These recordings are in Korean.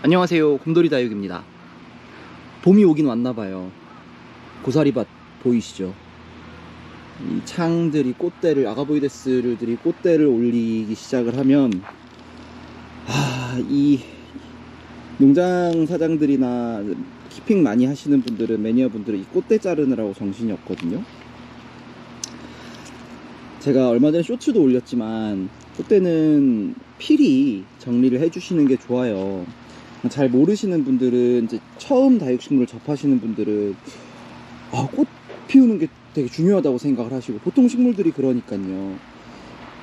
안녕하세요, 곰돌이 다육입니다. 봄이 오긴 왔나봐요. 고사리밭 보이시죠? 이 창들이 꽃대를, 아가보이데스들이 꽃대를 올리기 시작을 하면 이 농장 사장들이나 키핑 많이 하시는 분들은, 매니아분들은 이 꽃대 자르느라고 정신이 없거든요. 제가 얼마 전에 쇼츠도 올렸지만 꽃대는 필히 정리를 해주시는 게 좋아요. 잘 모르시는 분들은, 이제 처음 다육식물을 접하시는 분들은 꽃 피우는 게 되게 중요하다고 생각을 하시고, 보통 식물들이 그러니까요,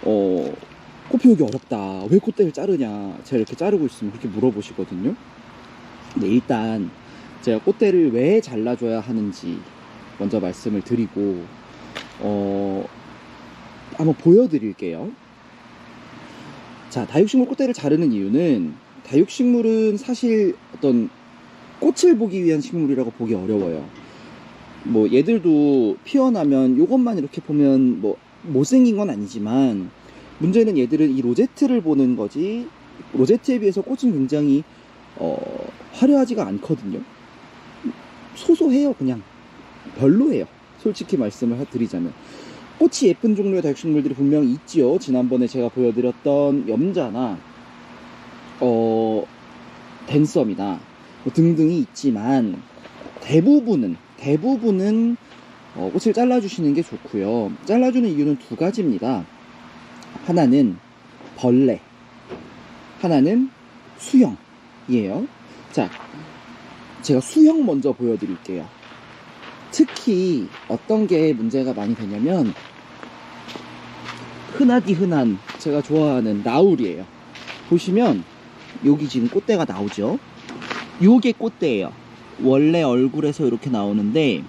꽃 피우기 어렵다, 왜 꽃대를 자르냐, 제가 이렇게 자르고 있으면 그렇게 물어보시거든요. 근데 일단 제가 꽃대를 왜 잘라줘야 하는지 먼저 말씀을 드리고, 한번 보여드릴게요. 자, 다육식물 꽃대를 자르는 이유는, 다육식물은 사실 어떤 꽃을 보기 위한 식물이라고 보기 어려워요. 뭐 얘들도 피어나면 요것만 이렇게 보면 뭐 못생긴 건 아니지만, 문제는 얘들은 이 로제트를 보는 거지, 로제트에 비해서 꽃은 굉장히 화려하지가 않거든요. 소소해요. 그냥 별로예요, 솔직히 말씀을 드리자면. 꽃이 예쁜 종류의 다육식물들이 분명히 있지요. 지난번에 제가 보여드렸던 염자나 댄섬이나 뭐 등등이 있지만, 대부분은 꽃을 잘라주시는 게 좋고요. 잘라주는 이유는 두 가지입니다. 하나는 벌레, 하나는 수영이에요. 자, 제가 수영 먼저 보여드릴게요. 특히 어떤 게 문제가 많이 되냐면, 흔하디 흔한 제가 좋아하는 나울이에요. 보시면 여기 지금 꽃대가 나오죠. 요게 꽃대예요. 원래 얼굴에서 이렇게 나오는데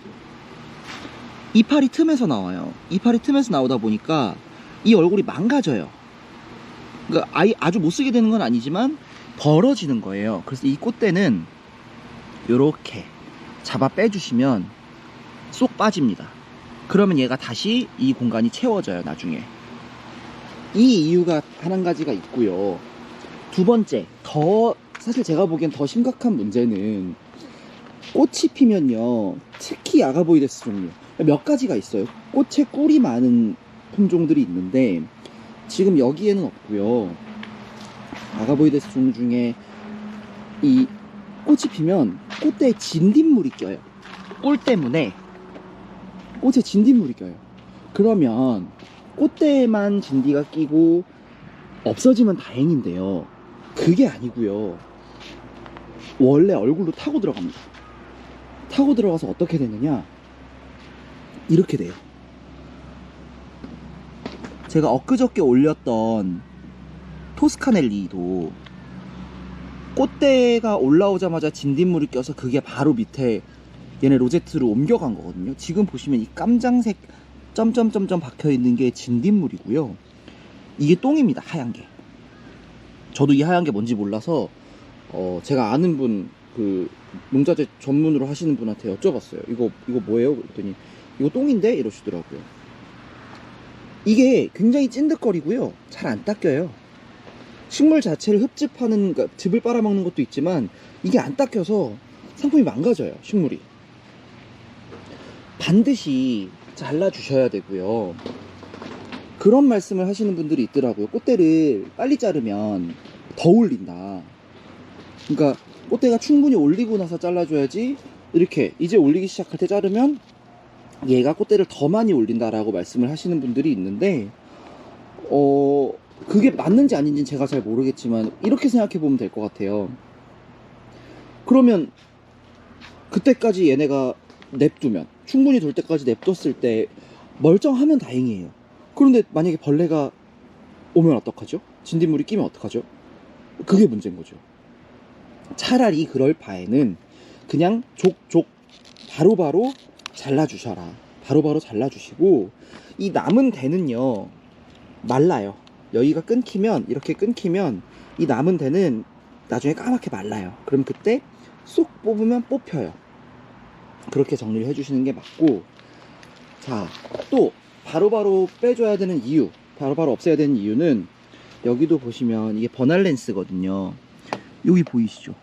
이파리 틈에서 나와요. 이파리 틈에서 나오다 보니까 이 얼굴이 망가져요. 그러니까 아주 못쓰게 되는 건 아니지만 벌어지는 거예요. 그래서 이 꽃대는 요렇게 잡아 빼주시면 쏙 빠집니다. 그러면 얘가 다시 이 공간이 채워져요, 나중에. 이 이유가 한 가지가 있고요. 두 번째, 사실 제가 보기엔 더 심각한 문제는, 꽃이 피면요, 특히 아가보이데스 종류 몇 가지가 있어요. 꽃에 꿀이 많은 품종들이 있는데 지금 여기에는 없고요. 아가보이데스 종류 중에 이 꽃이 피면 꽃대에 진딧물이 껴요. 꿀 때문에 꽃에 진딧물이 껴요. 그러면 꽃대에만 진디가 끼고 없어지면 다행인데요, 그게 아니고요. 원래 얼굴로 타고 들어갑니다. 타고 들어가서 어떻게 되느냐, 이렇게 돼요. 제가 엊그저께 올렸던 토스카넬리도 꽃대가 올라오자마자 진딧물이 껴서 그게 바로 밑에 얘네 로제트로 옮겨간 거거든요. 지금 보시면 이 깜장색 점점점점 박혀있는 게 진딧물이고요. 이게 똥입니다, 하얀 게. 저도 이 하얀 게 뭔지 몰라서 제가 아는 분, 그 농자재 전문으로 하시는 분한테 여쭤봤어요. 이거 뭐예요? 그랬더니 이거 똥인데? 이러시더라고요. 이게 굉장히 찐득거리고요, 잘 안 닦여요. 식물 자체를 흡집하는, 그러니까 즙을 빨아먹는 것도 있지만 이게 안 닦여서 상품이 망가져요, 식물이. 반드시 잘라주셔야 되고요. 그런 말씀을 하시는 분들이 있더라고요. 꽃대를 빨리 자르면 더 올린다. 그러니까 꽃대가 충분히 올리고 나서 잘라줘야지, 이렇게 이제 올리기 시작할 때 자르면 얘가 꽃대를 더 많이 올린다라고 말씀을 하시는 분들이 있는데, 그게 맞는지 아닌지는 제가 잘 모르겠지만 이렇게 생각해 보면 될 것 같아요. 그러면 그때까지 얘네가 냅두면, 충분히 돌 때까지 냅뒀을 때 멀쩡하면 다행이에요. 그런데 만약에 벌레가 오면 어떡하죠? 진딧물이 끼면 어떡하죠? 그게 문제인 거죠. 차라리 그럴 바에는 그냥 족족 바로바로 잘라주셔라. 바로바로 잘라주시고, 이 남은 대는요, 말라요. 여기가 끊기면, 이렇게 끊기면 이 남은 대는 나중에 까맣게 말라요. 그럼 그때 쏙 뽑으면 뽑혀요. 그렇게 정리를 해주시는 게 맞고, 자, 또 바로바로 빼줘야 되는 이유, 바로바로 없애야 되는 이유는, 여기도 보시면 이게 버날렌스거든요. 여기 보이시죠?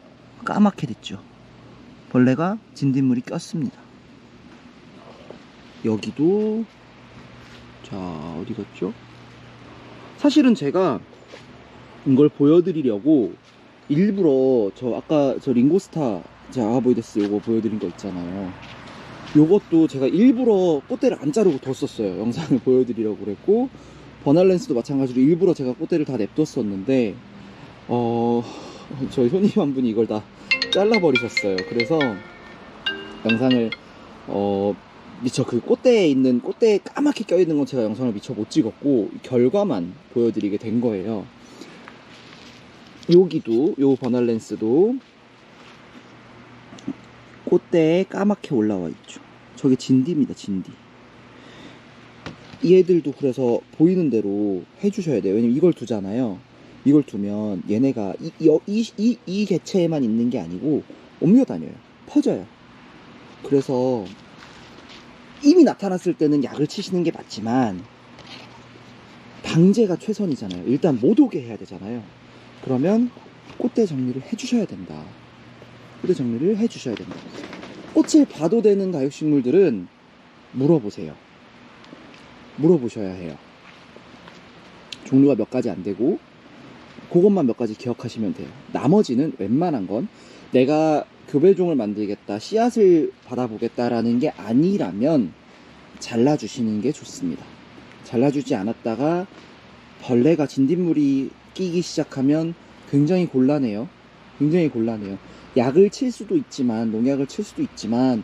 까맣게 됐죠. 벌레가 진딧물이 꼈습니다. 여기도 자 어디 갔죠? 사실은 제가 이걸 보여드리려고 일부러 아까 저 링고스타 제 아가보이데스 요거 보여드린 거 있잖아요. 요것도 제가 일부러 꽃대를 안 자르고 뒀었어요. 영상을 보여드리려고 그랬고, 버날렌스도 마찬가지로 일부러 제가 꽃대를 다 냅뒀었는데 저희 손님 한 분이 이걸 다 잘라버리셨어요. 그래서 영상을 미처 그 꽃대에 있는 꽃대에 까맣게 껴있는 건 제가 영상을 미처 못 찍었고 결과만 보여드리게 된 거예요. 여기도 요 버날렌스도 꽃대에 까맣게 올라와 있죠. 저게 진디입니다. 진디. 얘들도 그래서 보이는 대로 해주셔야 돼요. 왜냐면 이걸 두잖아요. 이걸 두면 얘네가 이 개체에만 있는 게 아니고 옮겨다녀요. 퍼져요. 그래서 이미 나타났을 때는 약을 치시는 게 맞지만 방제가 최선이잖아요. 일단 못 오게 해야 되잖아요. 그러면 꽃대 정리를 해주셔야 된다. 꽃대 정리를 해주셔야 된다. 꽃을 봐도 되는 다육식물들은 물어보세요. 물어보셔야 해요. 종류가 몇 가지 안 되고 그것만 몇 가지 기억하시면 돼요. 나머지는 웬만한 건 내가 교배종을 만들겠다, 씨앗을 받아보겠다라는 게 아니라면 잘라주시는 게 좋습니다. 잘라주지 않았다가 벌레가 진딧물이 끼기 시작하면 굉장히 곤란해요. 굉장히 곤란해요. 약을 칠 수도 있지만, 농약을 칠 수도 있지만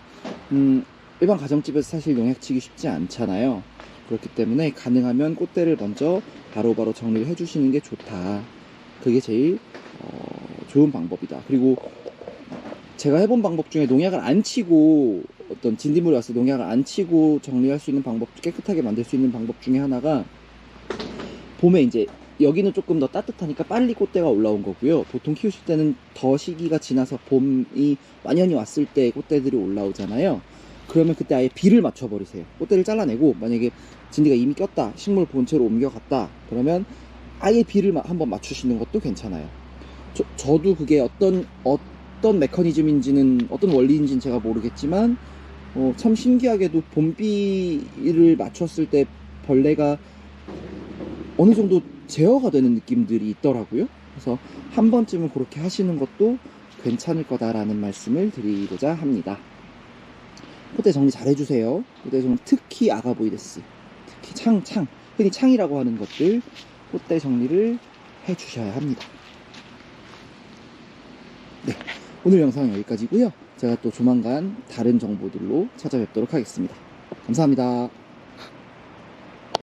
일반 가정집에서 사실 농약 치기 쉽지 않잖아요. 그렇기 때문에 가능하면 꽃대를 먼저 바로바로 정리를 해주시는 게 좋다. 그게 제일 좋은 방법이다. 그리고 제가 해본 방법 중에 농약을 안 치고 어떤 진딧물이 왔을 때 농약을 안 치고 정리할 수 있는 방법, 깨끗하게 만들 수 있는 방법 중에 하나가 봄에 이제 여기는 조금 더 따뜻하니까 빨리 꽃대가 올라온 거고요. 보통 키우실 때는 더 시기가 지나서 봄이 완연히 왔을 때 꽃대들이 올라오잖아요. 그러면 그때 아예 비를 맞춰버리세요. 꽃대를 잘라내고 만약에 진디가 이미 꼈다, 식물 본체로 옮겨갔다, 그러면 아예 비를 한번 맞추시는 것도 괜찮아요. 저도 그게 어떤 메커니즘인지는, 어떤 원리인지는 제가 모르겠지만 참 신기하게도 봄비를 맞췄을 때 벌레가 어느 정도 제어가 되는 느낌들이 있더라고요. 그래서 한 번쯤은 그렇게 하시는 것도 괜찮을 거다라는 말씀을 드리고자 합니다. 꽃대 정리 잘 해주세요. 꽃대 정리, 특히 아가보이데스, 특히 흔히 창이라고 하는 것들 꽃대 정리를 해주셔야 합니다. 네, 오늘 영상은 여기까지고요. 제가 또 조만간 다른 정보들로 찾아뵙도록 하겠습니다. 감사합니다.